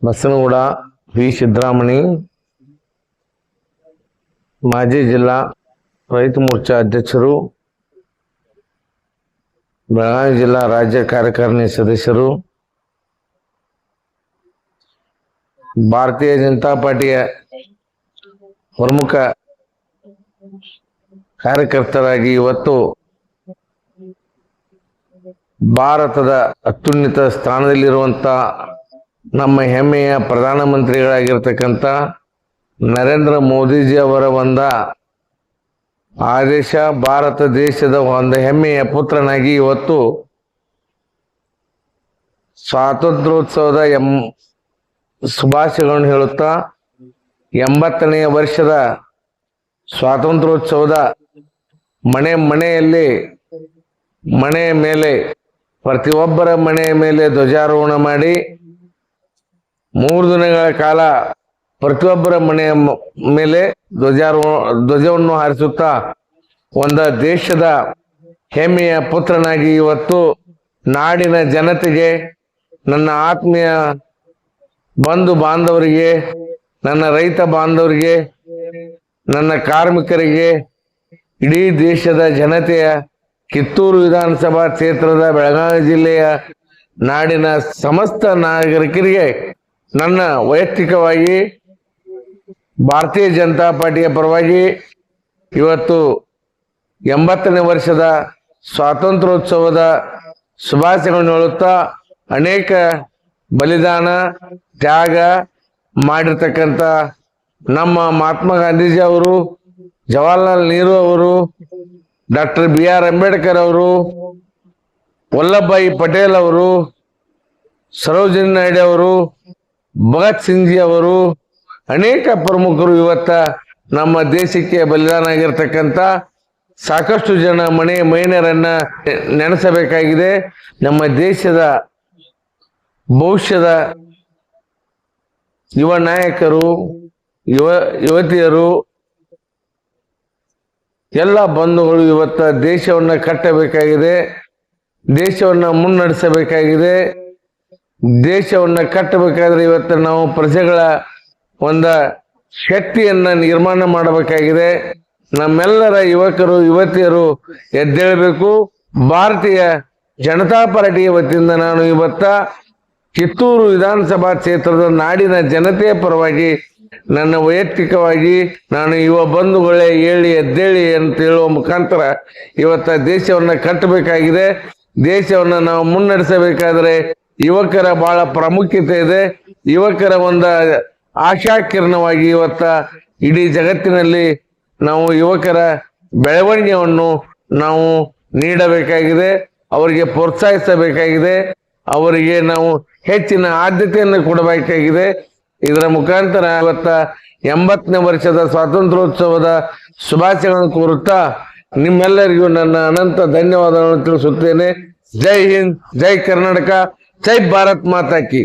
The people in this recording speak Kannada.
ಬಸನಗೌಡ ವಿ ಸಿದ್ದರಾಮಣಿ, ಮಾಜಿ ಜಿಲ್ಲಾ ರೈತ ಮೋರ್ಚಾ ಅಧ್ಯಕ್ಷರು, ಬೆಳಗಾವಿ ಜಿಲ್ಲಾ ರಾಜ್ಯ ಕಾರ್ಯಕಾರಿಣಿ ಸದಸ್ಯರು, ಭಾರತೀಯ ಜನತಾ ಪಾರ್ಟಿಯ ಪ್ರಮುಖ ಕಾರ್ಯಕರ್ತರಾಗಿ ಇವತ್ತು ಭಾರತದ ಅತ್ಯುನ್ನತ ಸ್ಥಾನದಲ್ಲಿರುವಂತ ನಮ್ಮ ಹೆಮ್ಮೆಯ ಪ್ರಧಾನಮಂತ್ರಿಗಳಾಗಿರ್ತಕ್ಕಂಥ ನರೇಂದ್ರ ಮೋದಿಜಿ ಅವರ ಒಂದ ಆದೇಶ, ಭಾರತ ದೇಶದ ಒಂದು ಹೆಮ್ಮೆಯ ಪುತ್ರನಾಗಿ ಇವತ್ತು ಸ್ವಾತಂತ್ರ್ಯೋತ್ಸವದ ಶುಭಾಶಯಗಳನ್ನು ಹೇಳುತ್ತಾ 80ನೆಯ ವರ್ಷದ ಸ್ವಾತಂತ್ರ್ಯೋತ್ಸವದ ಮನೆಯ ಮೇಲೆ ಪ್ರತಿಯೊಬ್ಬರ ಮನೆಯ ಮೇಲೆ ಧ್ವಜಾರೋಹಣ ಮಾಡಿ 3 ದಿನಗಳ ಕಾಲ ಪ್ರತಿಯೊಬ್ಬರ ಮನೆಯ ಮೇಲೆ ಧ್ವಜವನ್ನು ಹಾರಿಸುತ್ತಾ ಒಂದು ದೇಶದ ಹೆಮ್ಮೆಯ ಪುತ್ರನಾಗಿ ಇವತ್ತು ನಾಡಿನ ಜನತೆಗೆ, ನನ್ನ ಆತ್ಮೀಯ ಬಂಧು ಬಾಂಧವರಿಗೆ, ನನ್ನ ರೈತ ಬಾಂಧವರಿಗೆ, ನನ್ನ ಕಾರ್ಮಿಕರಿಗೆ, ಇಡೀ ದೇಶದ ಜನತೆಯ, ಕಿತ್ತೂರು ವಿಧಾನಸಭಾ ಕ್ಷೇತ್ರದ ಬೆಳಗಾವಿ ಜಿಲ್ಲೆಯ ನಾಡಿನ ಸಮಸ್ತ ನಾಗರಿಕರಿಗೆ ನನ್ನ ವೈಯಕ್ತಿಕವಾಗಿ ಭಾರತೀಯ ಜನತಾ ಪಾರ್ಟಿಯ ಪರವಾಗಿ ಇವತ್ತು 80ನೇ ವರ್ಷದ ಸ್ವಾತಂತ್ರ್ಯೋತ್ಸವದ ಶುಭಾಶಯಗಳನ್ನು ಹೇಳುತ್ತಾ, ಅನೇಕ ಬಲಿದಾನ ತ್ಯಾಗ ಮಾಡಿರ್ತಕ್ಕಂಥ ನಮ್ಮ ಮಹಾತ್ಮ ಗಾಂಧೀಜಿ ಅವರು, ಜವಾಹರ್ಲಾಲ್ ನೆಹರು ಅವರು, ಡಾಕ್ಟರ್ BR ಅಂಬೇಡ್ಕರ್ ಅವರು, ವಲ್ಲಭಭಾಯಿ ಪಟೇಲ್ ಅವರು, ಸರೋಜಿನಿ ನಾಯ್ಡು ಅವರು, ಭಗತ್ ಸಿಂಗ್ ಜಿ ಅವರು, ಅನೇಕ ಪ್ರಮುಖರು ಇವತ್ತ ನಮ್ಮ ದೇಶಕ್ಕೆ ಬಲಿದಾನ ಆಗಿರ್ತಕ್ಕಂಥ ಸಾಕಷ್ಟು ಜನ ಮೈನರನ್ನ ನೆನೆಸಬೇಕಾಗಿದೆ. ನಮ್ಮ ದೇಶದ ಭವಿಷ್ಯದ ಯುವ ನಾಯಕರು, ಯುವತಿಯರು, ಎಲ್ಲ ಬಂಧುಗಳು ಇವತ್ತ ದೇಶವನ್ನ ಕಟ್ಟಬೇಕಾಗಿದೆ, ದೇಶವನ್ನ ಮುನ್ನಡೆಸಬೇಕಾಗಿದೆ. ದೇಶವನ್ನ ಕಟ್ಟಬೇಕಾದ್ರೆ ಇವತ್ತು ನಾವು ಪ್ರಜೆಗಳ ಒಂದು ಶಕ್ತಿಯನ್ನ ನಿರ್ಮಾಣ ಮಾಡಬೇಕಾಗಿದೆ. ನಮ್ಮೆಲ್ಲರ ಯುವಕರು ಯುವತಿಯರು ಎದ್ದೇಳಬೇಕು. ಭಾರತೀಯ ಜನತಾ ಪಾರ್ಟಿಯ ವತಿಯಿಂದ ನಾನು ಇವತ್ತ ಕಿತ್ತೂರು ವಿಧಾನಸಭಾ ಕ್ಷೇತ್ರದ ನಾಡಿನ ಜನತೆಯ ಪರವಾಗಿ ನನ್ನ ವೈಯಕ್ತಿಕವಾಗಿ ನಾನು ಯುವ ಬಂಧುಗಳೇ ಹೇಳಿ ಎದ್ದೇಳಿ ಅಂತ ಹೇಳುವ ಮುಖಾಂತರ ಇವತ್ತ ದೇಶವನ್ನ ಕಟ್ಟಬೇಕಾಗಿದೆ. ದೇಶವನ್ನ ನಾವು ಮುನ್ನಡೆಸಬೇಕಾದ್ರೆ ಯುವಕರ ಬಹಳ ಪ್ರಾಮುಖ್ಯತೆ ಇದೆ. ಯುವಕರ ಒಂದು ಆಶಾಕಿರಣವಾಗಿ ಇವತ್ತ ಇಡೀ ಜಗತ್ತಿನಲ್ಲಿ ನಾವು ಯುವಕರ ಬೆಳವಣಿಗೆಯನ್ನು ನಾವು ನೀಡಬೇಕಾಗಿದೆ, ಅವರಿಗೆ ಪ್ರೋತ್ಸಾಹಿಸಬೇಕಾಗಿದೆ, ಅವರಿಗೆ ನಾವು ಹೆಚ್ಚಿನ ಆದ್ಯತೆಯನ್ನು ಕೊಡಬೇಕಾಗಿದೆ. ಇದರ ಮುಖಾಂತರ ಇವತ್ತ 80ನೇ ವರ್ಷದ ಸ್ವಾತಂತ್ರ್ಯೋತ್ಸವದ ಶುಭಾಶಯಗಳನ್ನು ಕೋರುತ್ತಾ ನಿಮ್ಮೆಲ್ಲರಿಗೂ ನನ್ನ ಅನಂತ ಧನ್ಯವಾದಗಳನ್ನು ತಿಳಿಸುತ್ತೇನೆ. ಜೈ ಹಿಂದ್, ಜೈ ಕರ್ನಾಟಕ, ಜೈ ಭಾರತ್ ಮಾತಾ ಕಿ.